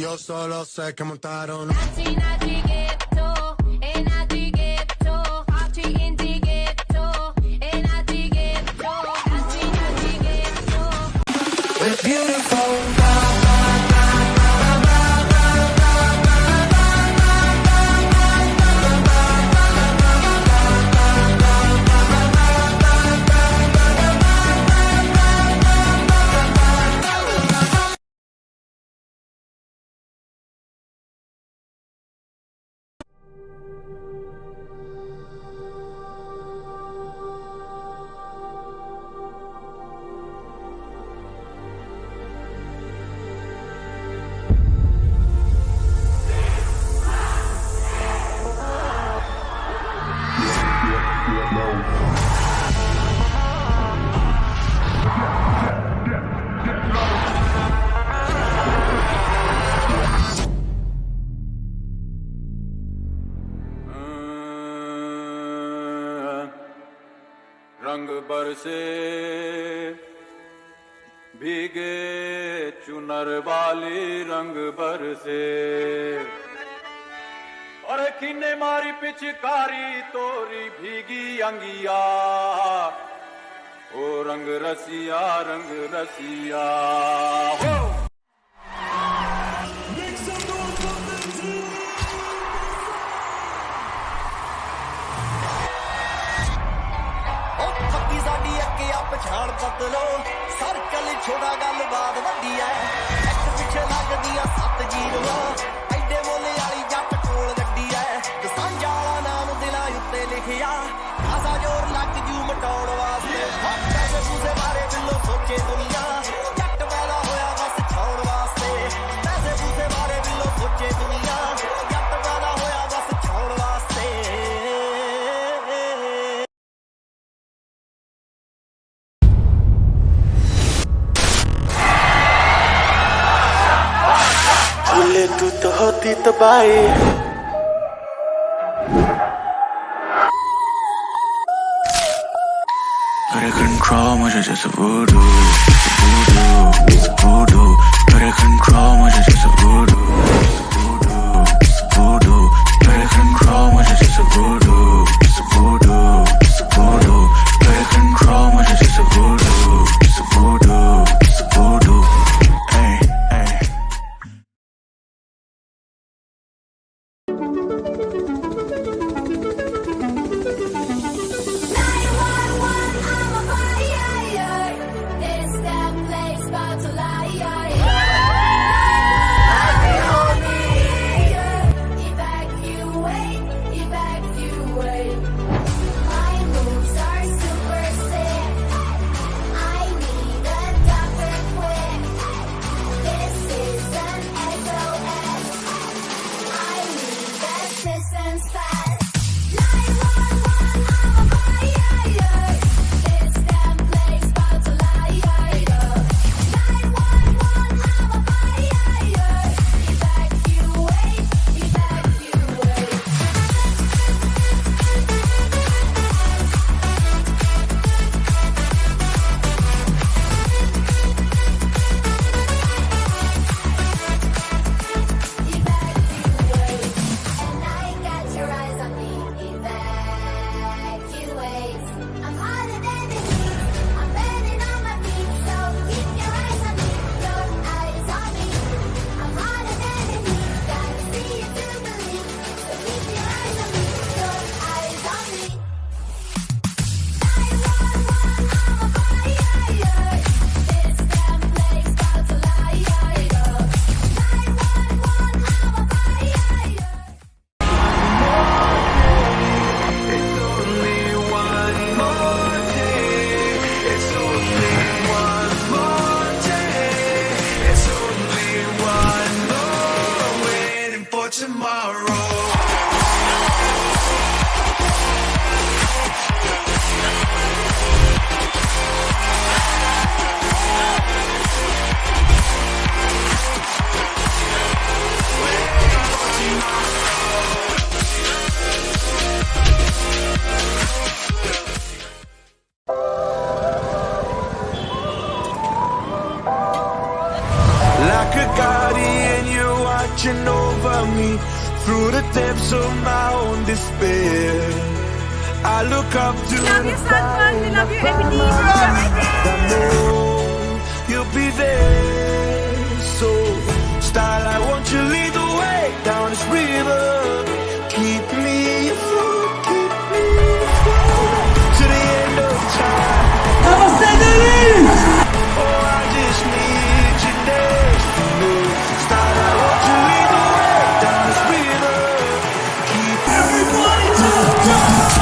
Yo solo sé que montaron. We're beautiful. रंग बरसे भीगे चुनर वाली रंग बरसे और किन्ने मारी पिचकारी तोरी भीगी अंगिया ओ रंग रसिया हो पछाड़ बदलो सर्कल छोड़ा गल बात वड्डी है एक पिछे लगदियां 7 जीरवा एडे बोले वाली जट कोल गड्डी है सांझा वाला नाम दिला उत्ते लिखिया आसा जोर लग जू मटाउण वास्ते पैसे पूसे बारे बिल्लो सोचे दुनिया जट वाला होया बस छाउण वास्ते पैसे पूसे बारे बिल्लो सोचे दुनिया जट वाला होया बस छाउण वास्ते तू तो होती तबाही करे कंट्रोल मुझे जैसे वुडू करे कंट्रोल मुझे जैसे वुडू करे कंट्रोल मुझे जैसे वुडू करे कंट्रोल मुझे जैसे वुडू tomorrow. Like a guardian, you're watching over me through the depths of my own despair. I look up to Love you, Salman. We love you, Emily. I know you'll be there. So, style, I want you to lead the way down this river. Keep me afloat, keep me afloat to the end of time. Oh, I just need you next to me. Style, I want you to lead the way down this river. Keep everybody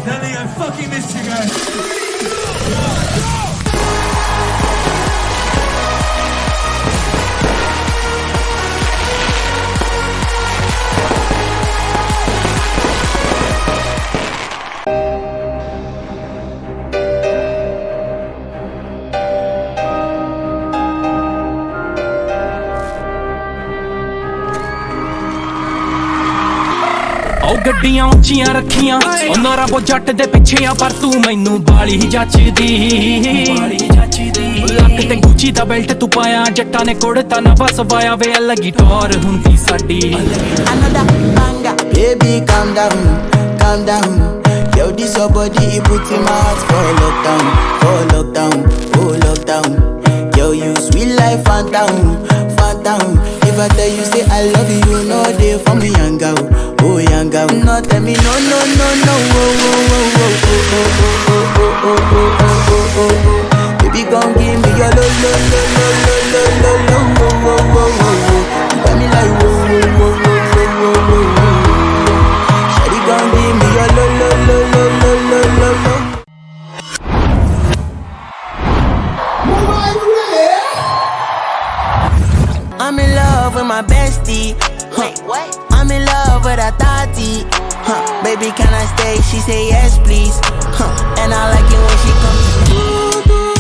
Nelly, I fucking missed you guys. ਉਹ ਗੱਡੀਆਂ ਉੱਚੀਆਂ ਰੱਖੀਆਂ ਉਹਨਾਂ ਰੱਬੋ ਜੱਟ ਦੇ ਪਿੱਛੇ ਆ ਪਰ ਤੂੰ ਮੈਨੂੰ ਬਾਲੀ ਜੱਚਦੀ ਲੱਕ ਤੇ ਗੁੱਚੀ ਦਾ ਬੈਲਟ ਤੂੰ ਪਾਇਆ ਜੱਟਾਂ ਨੇ ਕੁੜਤਾ ਨਾ ਬਸ ਵਾਇਆ ਵੇ ਲੱਗੀ ਟੌਰ ਹੁੰਦੀ ਸਾਡੀ Another banger, baby calm down, calm down. Yo, this your body, it puts in my heart for lockdown, for lockdown, for lockdown. Yo, you sweet life, phantom, phantom. If I tell you say I love you, you know they for me young girl, oh young girl. No tell me no, no, no, no, oh, oh, oh, oh, oh, oh, oh, oh, oh, oh, oh, oh, oh. Baby, gon' give me your lo, lo, lo, lo, lo, lo, lo, lo, oh, oh, oh, oh, oh. You got me like whoa, whoa, whoa, whoa, whoa, whoa, whoa. Shawty gon' give me your lo, lo, lo, lo, lo, lo, lo, lo. I'm in love with my bestie. Wait, what? I'm in love with a thotty. Baby, can I stay? She say yes, please. And I like it when she comes.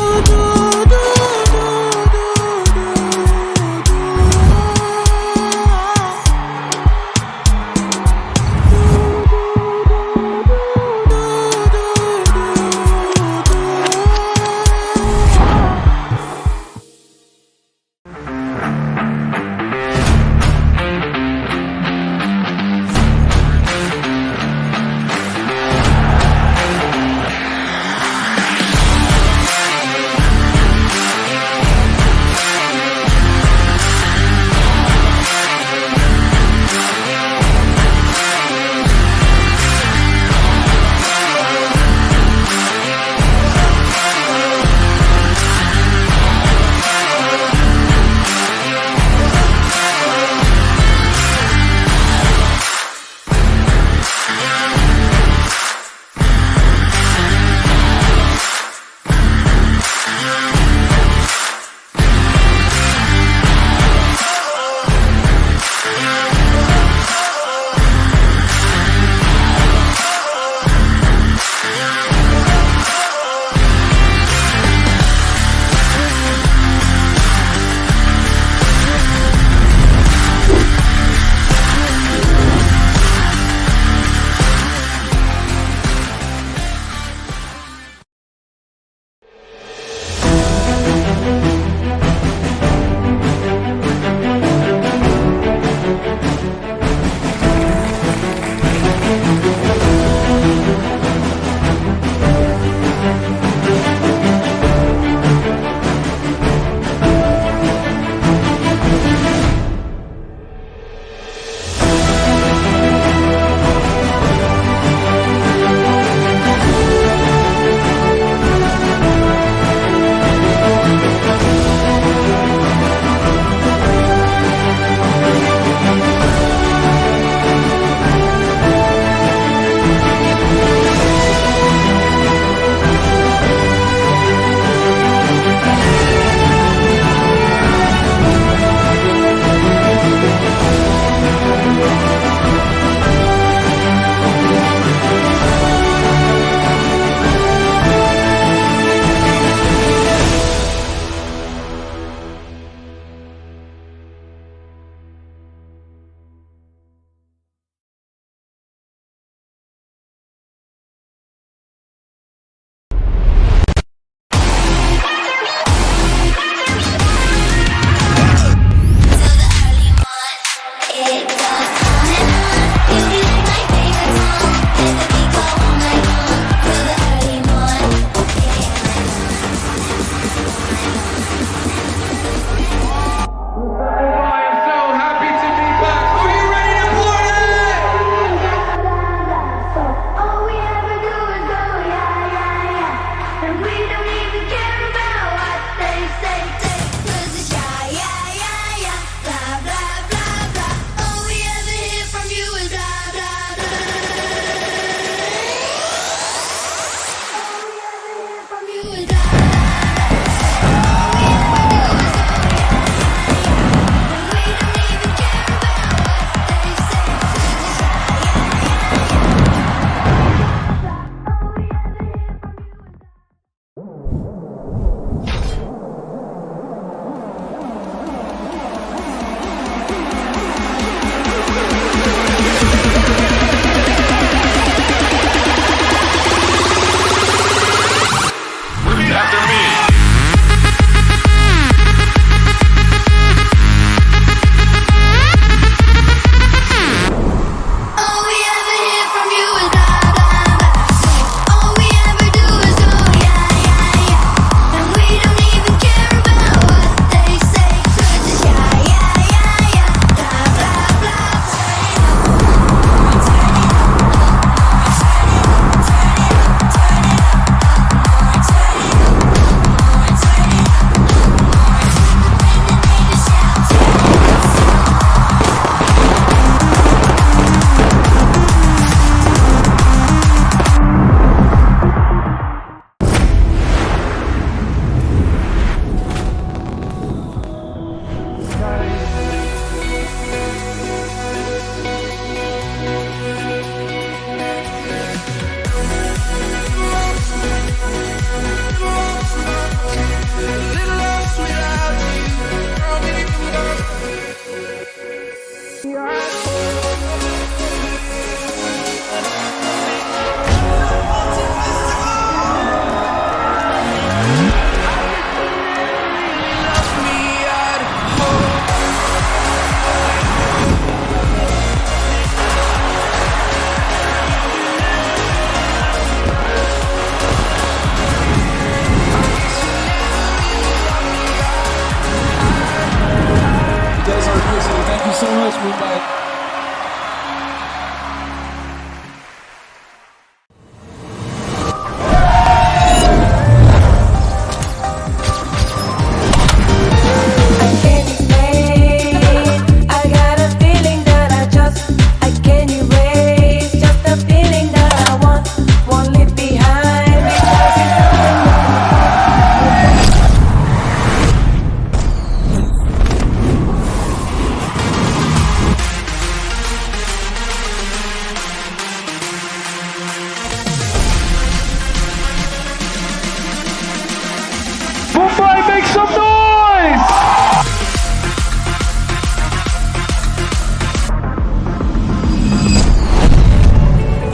Yes, Mumbai.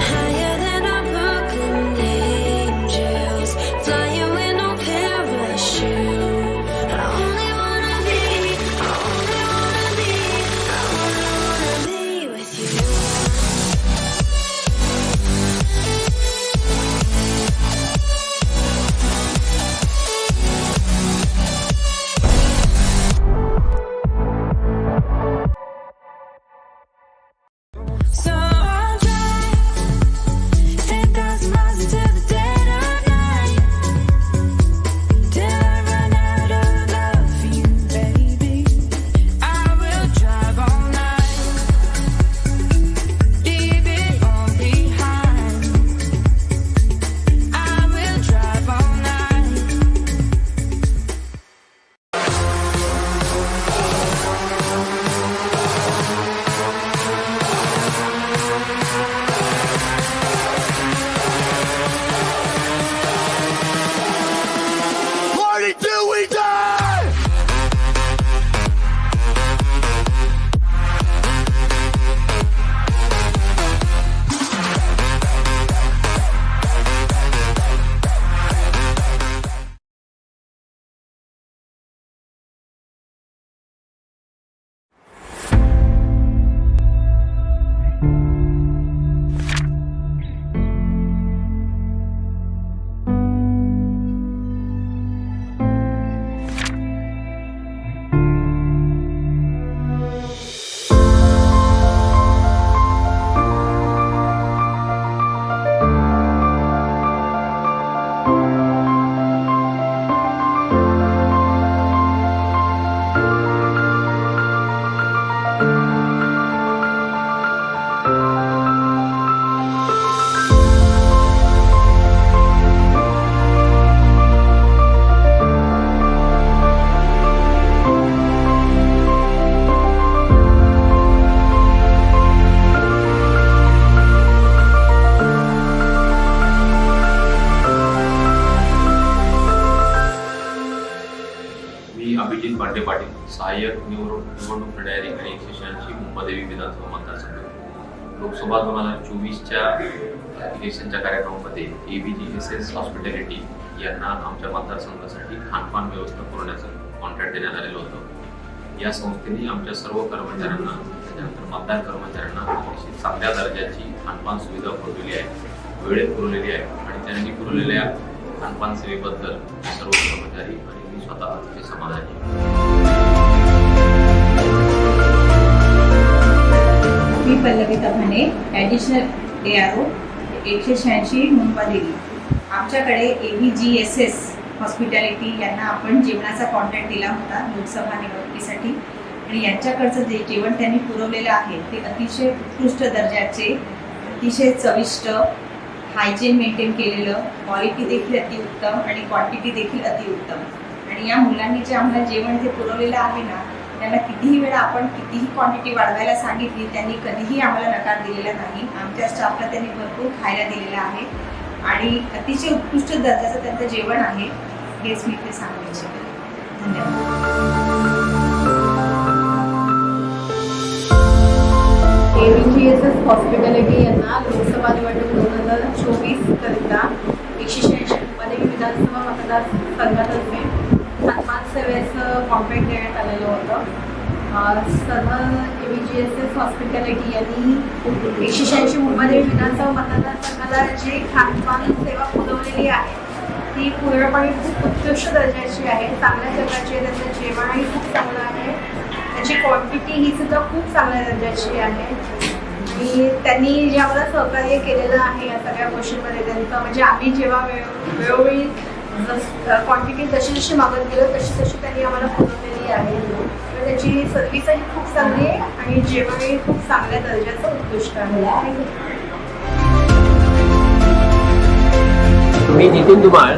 Higher than our Brooklyn angels, flying with no parachute. I only wanna be with you. So I'll drive 10,000 miles into the dead of night till I run out of love for you, baby. I will drive all night, leave it all behind. I will drive all night. Party till we die! मी अभिजित पांडे पाटील, सहाय्यक निवडणूक अधिकारी 186 मुंबादेवी विधानसभा मतदारसंघ. लोकसभा 2024च्या इलेक्शनच्या कार्यक्रमामध्ये ABGSS hospitality यांना आमच्या मतदारसंघासाठी खानपान व्यवस्था पुरवण्याचं contract देण्यात आलेलं होतं. या संस्थेने आमच्या सर्व कर्मचाऱ्यांना, त्याच्यानंतर मतदार कर्मचाऱ्यांना अतिशय चांगल्या दर्जाची खानपान सुविधा पुरवलेली आहे, वेळेत पुरवलेली आहे आणि त्यांनी पुरवलेल्या खानपान सेवेबद्दल सर्व कर्मचारी आणि मी स्वतः अतिशय समाधानी आहे. मी पल्लवी तभाने, ॲडिशनल ARO 186 मुंबादेवी. आमच्याकडे ABGSS हॉस्पिटॅलिटी यांना आपण जेवणाचा कॉन्ट्रॅक्ट दिला होता लोकसभा निवडणुकीसाठी आणि यांच्याकडचं जे जेवण त्यांनी पुरवलेलं आहे ते अतिशय उत्कृष्ट दर्जाचे, अतिशय चविष्ट, हायजीन मेंटेन केलेलं, क्वालिटी देखील अतिउत्तम आणि क्वांटिटी देखील अतिउत्तम. आणि या मुलांनी जे आम्हाला जेवण जे पुरवलेलं आहे ना, त्यांना कितीही वेळा आपण कितीही क्वांटिटी वाढवायला सांगितली, त्यांनी कधीही आम्हाला नकार दिलेला नाही. आमच्या स्टाफला त्यांनी भरपूर खायला दिलेलं आहे आणि अतिशय उत्कृष्ट दर्जाचं त्यांचं जेवण आहे, हेच मी ते सांगू इच्छिते. धन्यवाद. ABGSS हॉस्पिटॅलिटी यांना लोकसभा निवडणूक 2024 करिता 186 मुंबादेवी विधानसभा मतदारसंघातर्फे खानपान सेवेचं कॉन्ट्रॅक्ट देण्यात आलेलं होतं. सर्व ABGSS हॉस्पिटॅलिटी यांनी 186 मुंबादेवी विधानसभा मतदारसंघाला जे खानपान सेवा पुरवलेली आहे ती पूर्णपणे खूप उत्कृष्ट दर्जाची आहे, चांगल्या प्रकारची. त्यांचं जेवणही खूप चांगलं आहे, त्याची क्वांटिटी ही सुद्धा खूप चांगल्या दर्जाची आहे आणि त्यांनी जे आम्हाला सहकार्य केलेलं आहे या सगळ्या गोष्टींमध्ये त्यांचं म्हणजे आम्ही जेव्हा वेळोवेळी क्वांटिटी जशी जशी मागत गेलो तशी तशी त्यांनी आम्हाला पुरवलेली आहे. तर त्याची सर्व्हिसही खूप चांगली आहे आणि जेवणही खूप चांगल्या दर्जाचं उत्कृष्ट आहे. मी नितीन धुमाळ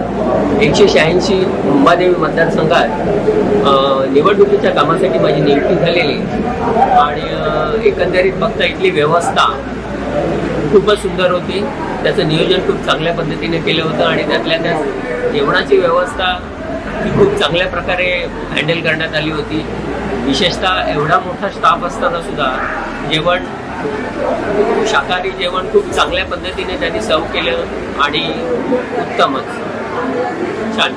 186 मुंबादेवी मतदारसंघात निवडणुकीच्या कामासाठी माझी नियुक्ती झालेली आणि एकंदरीत फक्त इथली व्यवस्था खूपच सुंदर होती. त्याचं नियोजन खूप चांगल्या पद्धतीने केलं होतं आणि त्यातल्या त्यात जेवणाची व्यवस्था ही खूप चांगल्या प्रकारे हँडल करण्यात आली होती. विशेषतः एवढा मोठा स्टाफ असताना सुद्धा जेवण शाकाहारी जेवण खूप चांगल्या पद्धतीने त्यांनी सर्व केलं आणि उत्तमच छान.